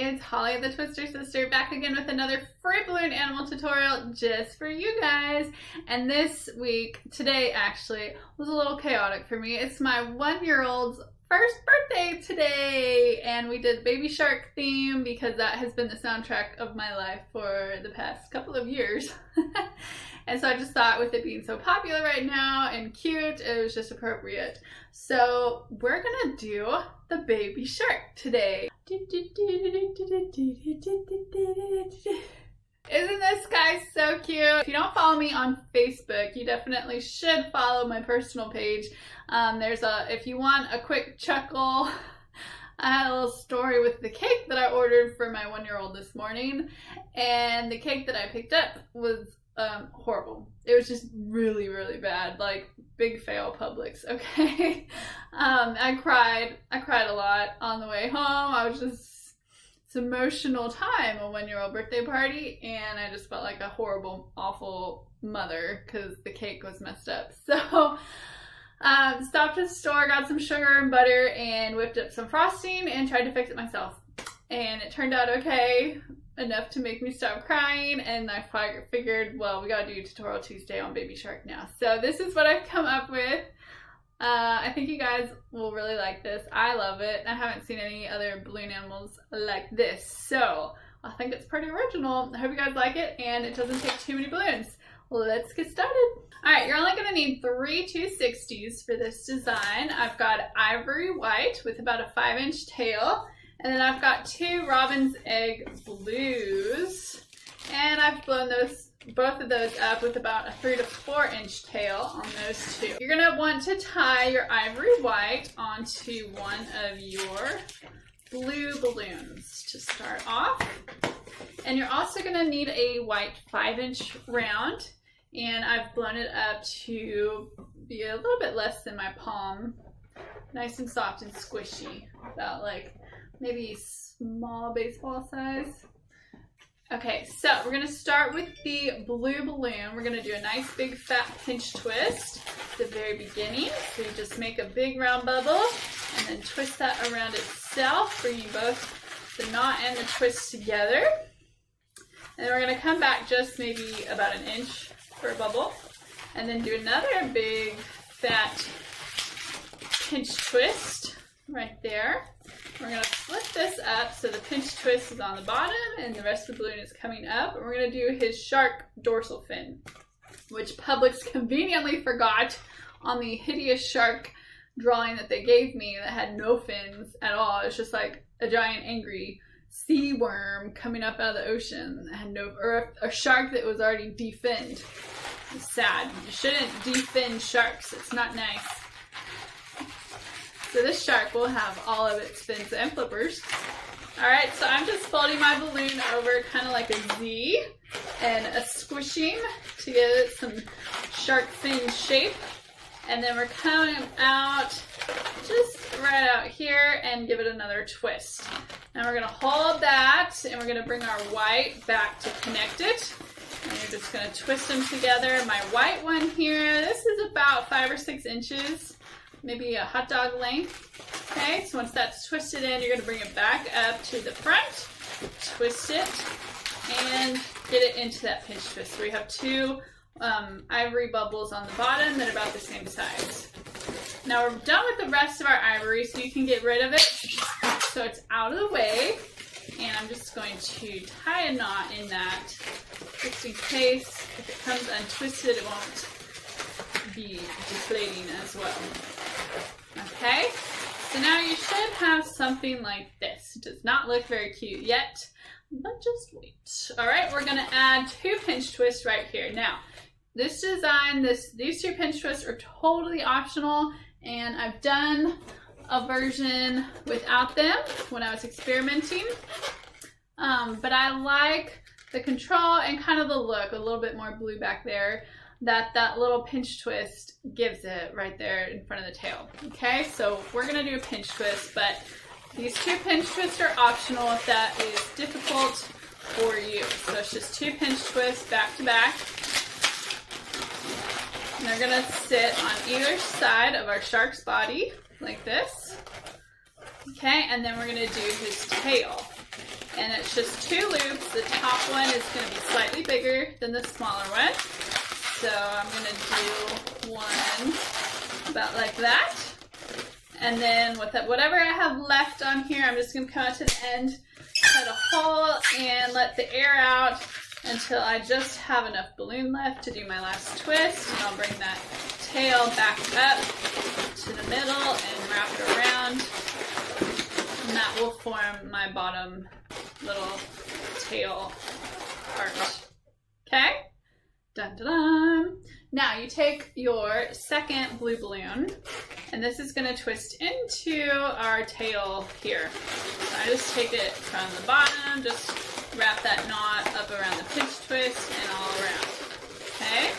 it's Holly the Twister Sister back again with another free balloon animal tutorial just for you guys. And this week, today actually, was a little chaotic for me. It's my 1-year-old's first birthday today, and we did Baby Shark theme because that has been the soundtrack of my life for the past couple of years. And so I just thought with it being so popular right now and cute, it was just appropriate. So we're gonna do the Baby Shark today. Isn't this guy so cute? If you don't follow me on Facebook, you definitely should follow my personal page. If you want a quick chuckle, I had a little story with the cake that I ordered for my 1-year-old this morning, and the cake that I picked up was horrible. It was just really, really bad. Like, big fail Publix, okay? I cried a lot on the way home. It's an emotional time, a 1-year-old birthday party, and I just felt like a horrible, awful mother because the cake was messed up. So, stopped at the store, got some sugar and butter, and whipped up some frosting and tried to fix it myself. And it turned out okay, enough to make me stop crying, and I figured, well, we gotta do Tutorial Tuesday on Baby Shark now. So this is what I've come up with. I think you guys will really like this. I love it. I haven't seen any other balloon animals like this, so I think it's pretty original. I hope you guys like it, and it doesn't take too many balloons. Let's get started. Alright, you're only gonna need 3 260s for this design. I've got ivory white with about a 5-inch tail. And then I've got 2 robin's egg blues, and I've blown both of those up with about a 3 to 4-inch tail on those 2. You're gonna want to tie your ivory white onto one of your blue balloons to start off. And you're also gonna need a white 5-inch round, and I've blown it up to be a little bit less than my palm. Nice and soft and squishy, about like maybe small baseball size. Okay, so we're gonna start with the blue balloon. We're gonna do a nice big fat pinch twist at the very beginning. So you just make a big round bubble and then twist that around itself, bringing both the knot and the twist together. And then we're gonna come back just maybe about 1 inch for a bubble, and then do another big fat pinch twist right there. We're going to flip this up so the pinch twist is on the bottom and the rest of the balloon is coming up. And we're going to do his shark dorsal fin, which Publix conveniently forgot on the hideous shark drawing that they gave me that had no fins at all. It's just like a giant angry sea worm coming up out of the ocean that had no, or a shark that was already definned. It's sad. You shouldn't defin sharks. It's not nice. So this shark will have all of its fins and flippers. Alright, so I'm just folding my balloon over kind of like a Z and a squishing to give it some shark fin shape. And then we're coming out just right out here and give it another twist. Now we're going to hold that, and we're going to bring our white back to connect it. And you're just going to twist them together. My white one here, this is about 5 or 6 inches. Maybe a hot dog length. Okay, so once that's twisted in, you're going to bring it back up to the front, twist it, and get it into that pinch twist. So we have 2 ivory bubbles on the bottom that are about the same size. Now we're done with the rest of our ivory, so you can get rid of it so it's out of the way. And I'm just going to tie a knot in that, just in case if it comes untwisted, it won't be deflating as well. Okay, so now you should have something like this. It does not look very cute yet, but just wait. All right, we're gonna add 2 pinch twists right here. Now, this design, these 2 pinch twists are totally optional, and I've done a version without them when I was experimenting. But I like the control and kind of the look, a little bit more blue back there, that little pinch twist gives it right there in front of the tail. Okay, so we're gonna do a pinch twist, but these 2 pinch twists are optional if that is difficult for you. So it's just 2 pinch twists back to back. And they're gonna sit on either side of our shark's body like this. Okay, and then we're gonna do his tail. And it's just 2 loops. The top one is going to be slightly bigger than the smaller one. So I'm going to do one about like that. And then with whatever I have left on here, I'm just going to come out to the end, cut a hole, and let the air out until I just have enough balloon left to do my last twist. And I'll bring that tail back up to the middle and wrap it around. And that will form my bottom little tail part. Okay? Dun dun dun. Now you take your second blue balloon, and this is going to twist into our tail here. So I just take it from the bottom, just wrap that knot up around the pinch twist and all around. Okay?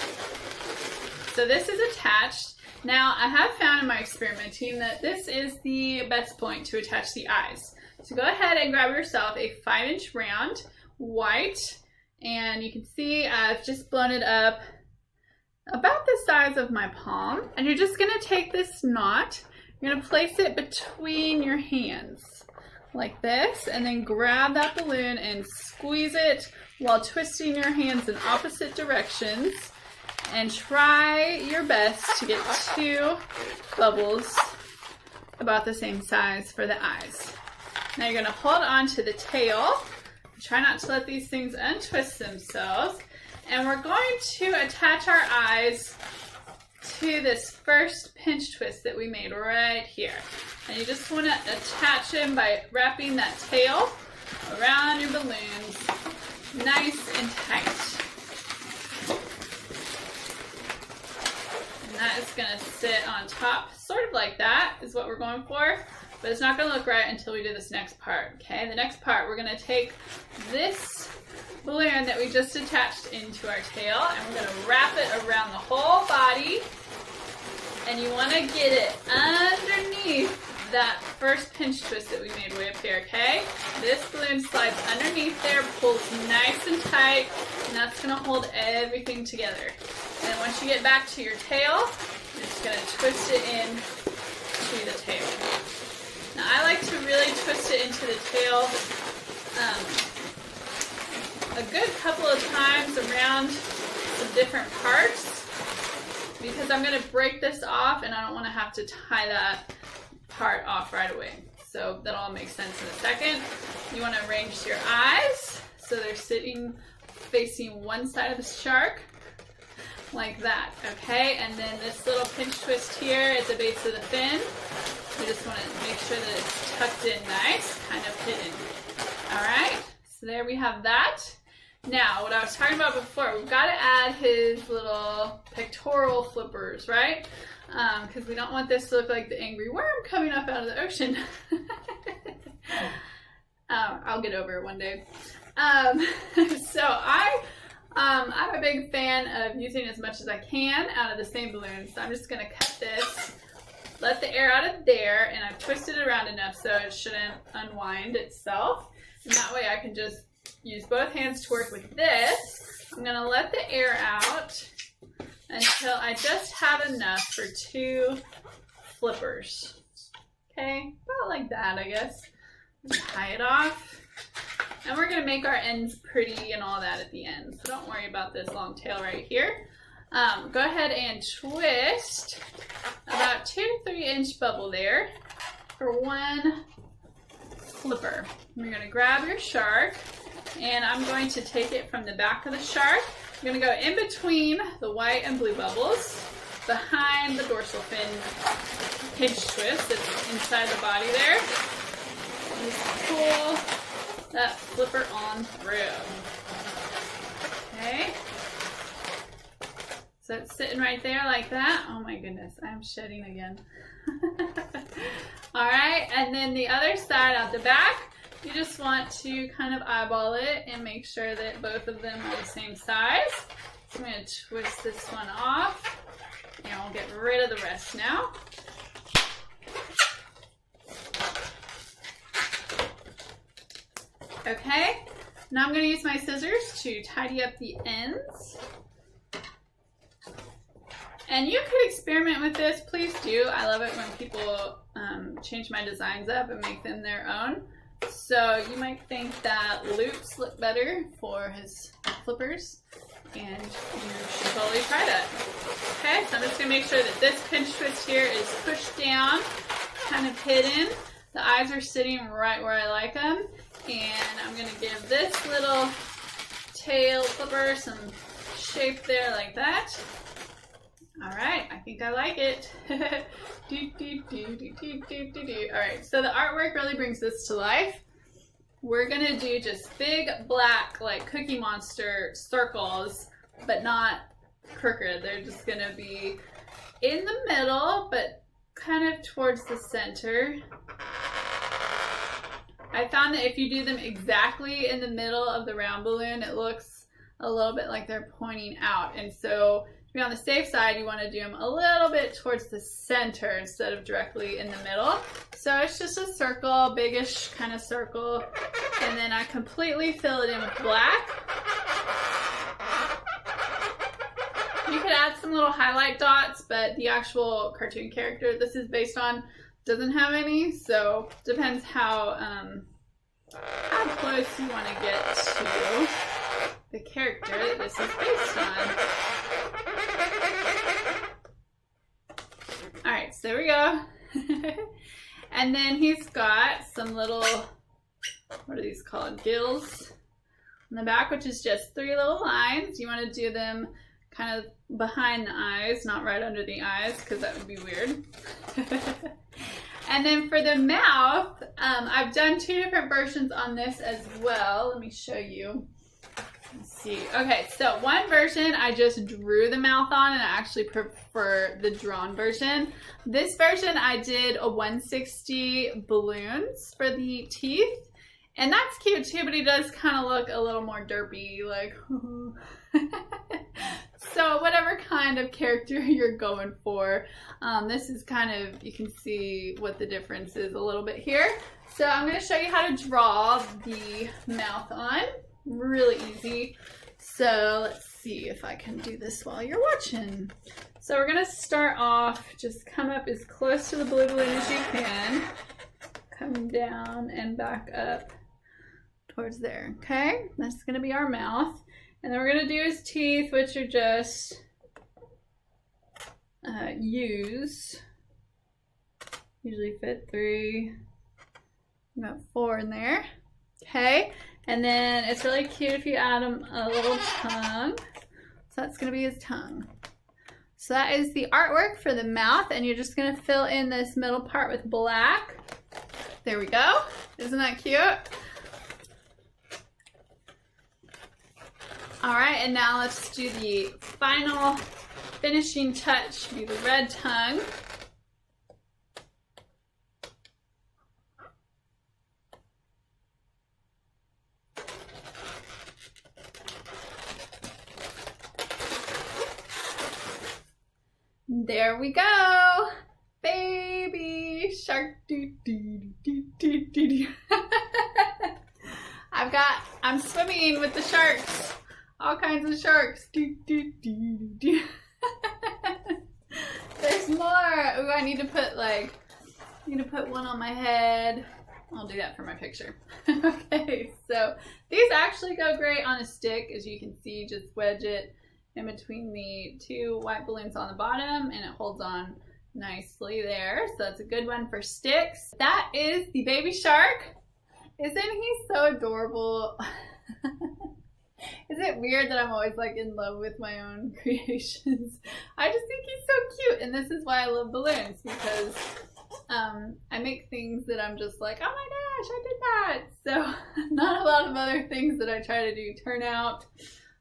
So this is attached. Now I have found in my experimenting that this is the best point to attach the eyes. So go ahead and grab yourself a 5-inch round, white, and you can see I've just blown it up about the size of my palm. And you're just going to take this knot, you're going to place it between your hands like this, and then grab that balloon and squeeze it while twisting your hands in opposite directions, and try your best to get 2 bubbles about the same size for the eyes. Now you're going to hold on to the tail. Try not to let these things untwist themselves. And we're going to attach our eyes to this first pinch twist that we made right here. And you just want to attach them by wrapping that tail around your balloons nice and tight. And that is going to sit on top, sort of like that is what we're going for. But it's not going to look right until we do this next part, okay? The next part, we're going to take this balloon that we just attached into our tail, and we're going to wrap it around the whole body, and you want to get it underneath that first pinch twist that we made way up here, okay? This balloon slides underneath there, pulls nice and tight, and that's going to hold everything together. And once you get back to your tail, you're just going to twist it in to the tail. Now I like to really twist it into the tail a good couple of times around some different parts, because I'm going to break this off and I don't want to have to tie that part off right away. So that'll all make sense in a second. You want to arrange your eyes so they're sitting facing one side of the shark like that, okay? And then this little pinch twist here at the base of the fin, you just want to make sure that it's tucked in nice, kind of hidden. All right, so there we have that. Now, what I was talking about before, we've got to add his little pectoral flippers, right? Because we don't want this to look like the angry worm coming up out of the ocean. I'll get over it one day. So I'm a big fan of using as much as I can out of the same balloon. So I'm just going to cut this, let the air out of there, and I've twisted it around enough so it shouldn't unwind itself. And that way I can just use both hands to work with this. I'm going to let the air out until I just have enough for 2 flippers. Okay, about like that, I guess. Tie it off. And we're going to make our ends pretty and all that at the end. So don't worry about this long tail right here. Go ahead and twist about 2 to 3 inch bubble there for 1 flipper. You're going to grab your shark, and I'm going to take it from the back of the shark. I'm going to go in between the white and blue bubbles, behind the dorsal fin pinch twist that's inside the body there. And just pull that flipper on through. Okay. So it's sitting right there like that. Oh my goodness, I'm shedding again. All right, and then the other side out the back, you just want to kind of eyeball it and make sure that both of them are the same size. So I'm going to twist this one off, and we'll get rid of the rest now. Okay, now I'm going to use my scissors to tidy up the ends. And you could experiment with this, please do. I love it when people change my designs up and make them their own. So you might think that loops look better for his flippers, and you should totally try that. Okay, so I'm just gonna make sure that this pinch twist here is pushed down, kind of hidden. The eyes are sitting right where I like them, and I'm gonna give this little tail flipper some shape there like that. All right, I think I like it. All right, so the artwork really brings this to life. We're gonna do just big black, like Cookie Monster circles, but not crooked. They're just gonna be in the middle, but kind of towards the center. I found that if you do them exactly in the middle of the round balloon, it looks a little bit like they're pointing out. And so to be on the safe side, you want to do them a little bit towards the center instead of directly in the middle. So it's just a circle, biggish kind of circle. And then I completely fill it in with black. You could add some little highlight dots, but the actual cartoon character this is based on doesn't have any, so depends how close you want to get to the character that this is based on. Alright, so there we go. And then he's got some little, what are these called? Gills on the back, which is just 3 little lines. You want to do them kind of behind the eyes, not right under the eyes, because that would be weird. And then for the mouth, I've done 2 different versions on this as well. Let me show you. Let's see. Okay, so one version I just drew the mouth on, and I actually prefer the drawn version. This version I did a 160 balloons for the teeth, and that's cute too, but he does kind of look a little more derpy, like so whatever kind of character you're going for, this is kind of, you can see what the difference is a little bit here. So I'm going to show you how to draw the mouth on. Really easy. So let's see if I can do this while you're watching. So we're going to start off, just come up as close to the blue balloon as you can. Come down and back up towards there. Okay, that's going to be our mouth. And then we're going to do his teeth, which are just usually fit 3, about 4 in there. Okay, and then it's really cute if you add him a little tongue. So that's going to be his tongue. So that is the artwork for the mouth, and you're just going to fill in this middle part with black. There we go. Isn't that cute? All right, and now let's do the final finishing touch, be the red tongue. There we go. Baby shark. Do, do, do, do, do, do. I'm swimming with the sharks. All kinds of sharks. Do, do, do, do. There's more. Ooh, I need to put one on my head. I'll do that for my picture. Okay, so these actually go great on a stick. As you can see, just wedge it in between the 2 white balloons on the bottom, and it holds on nicely there. So that's a good one for sticks. That is the baby shark. Isn't he so adorable? Is it weird that I'm always like in love with my own creations? I just think he's so cute, and this is why I love balloons, because I make things that I'm just like, oh my gosh, I did that. So not a lot of other things that I try to do turn out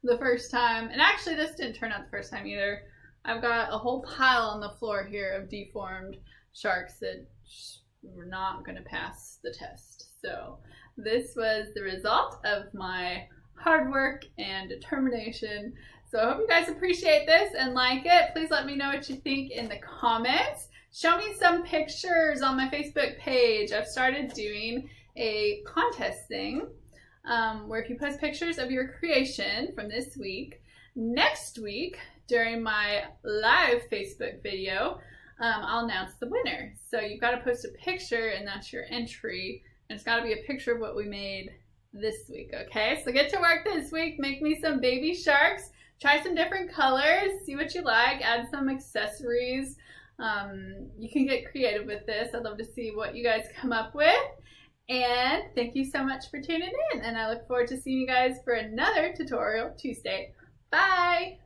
the first time. And actually this didn't turn out the first time either. I've got a whole pile on the floor here of deformed sharks that were not going to pass the test. So this was the result of my hard work and determination. So I hope you guys appreciate this and like it. Please let me know what you think in the comments. Show me some pictures on my Facebook page. I've started doing a contest thing where if you post pictures of your creation from this week, next week during my live Facebook video, I'll announce the winner. So you've got to post a picture, and that's your entry And it's got to be a picture of what we made this week, okay? So get to work this week. Make me some baby sharks. Try some different colors. See what you like. Add some accessories. You can get creative with this. I'd love to see what you guys come up with. And thank you so much for tuning in. And I look forward to seeing you guys for another Tutorial Tuesday. Bye!